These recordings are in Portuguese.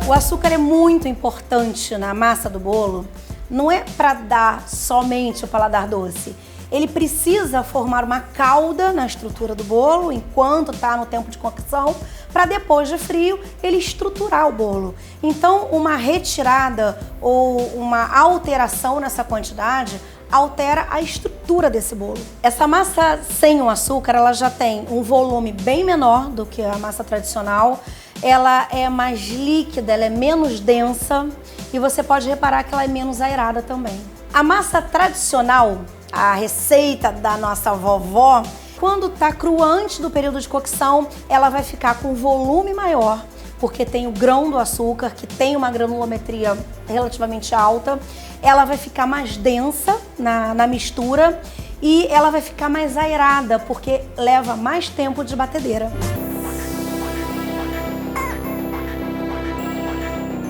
O açúcar é muito importante na massa do bolo, não é para dar somente o paladar doce. Ele precisa formar uma calda na estrutura do bolo enquanto está no tempo de cocção, para depois de frio ele estruturar o bolo. Então, uma retirada ou uma alteração nessa quantidade altera a estrutura desse bolo. Essa massa sem o açúcar, ela já tem um volume bem menor do que a massa tradicional, ela é mais líquida, ela é menos densa e você pode reparar que ela é menos aerada também. A massa tradicional, a receita da nossa vovó, quando está crua antes do período de cocção, ela vai ficar com um volume maior, porque tem o grão do açúcar, que tem uma granulometria relativamente alta. Ela vai ficar mais densa na mistura e ela vai ficar mais aerada, porque leva mais tempo de batedeira.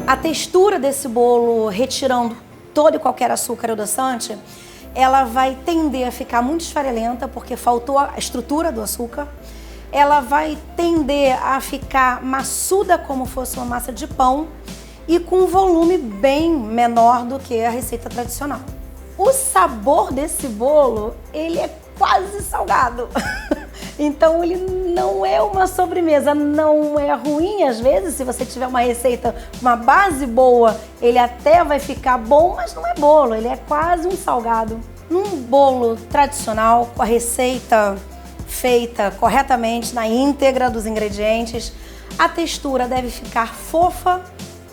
A textura desse bolo, retirando todo e qualquer açúcar e adoçante, ela vai tender a ficar muito esfarelenta, porque faltou a estrutura do açúcar. Ela vai tender a ficar maçuda, como fosse uma massa de pão, e com um volume bem menor do que a receita tradicional. O sabor desse bolo, ele é quase salgado. Então ele não é uma sobremesa, não é ruim às vezes. Se você tiver uma receita, uma base boa, ele até vai ficar bom, mas não é bolo, ele é quase um salgado. Num bolo tradicional, com a receita feita corretamente, na íntegra dos ingredientes, a textura deve ficar fofa,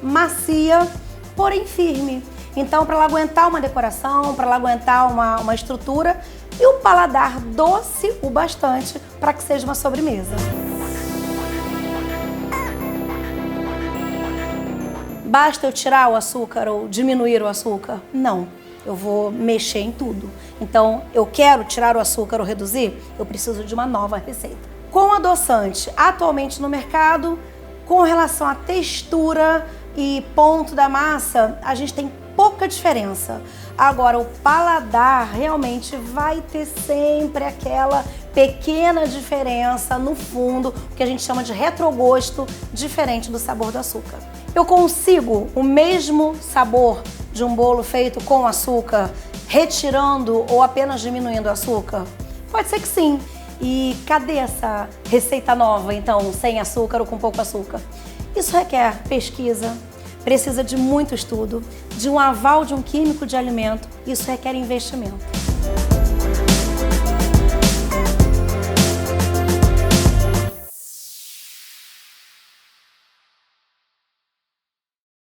macia, porém firme. Então, para ela aguentar uma decoração, para ela aguentar uma estrutura, e o paladar doce o bastante para que seja uma sobremesa. Basta eu tirar o açúcar ou diminuir o açúcar? Não, eu vou mexer em tudo. Então, eu quero tirar o açúcar ou reduzir? Eu preciso de uma nova receita. Com adoçante atualmente no mercado, com relação à textura e ponto da massa, a gente tem pouca diferença. Agora, o paladar realmente vai ter sempre aquela pequena diferença no fundo, que a gente chama de retrogosto, diferente do sabor do açúcar. Eu consigo o mesmo sabor de um bolo feito com açúcar, retirando ou apenas diminuindo o açúcar? Pode ser que sim. E cadê essa receita nova, então, sem açúcar ou com pouco açúcar? Isso requer pesquisa, precisa de muito estudo, de um aval de um químico de alimento, isso requer investimento.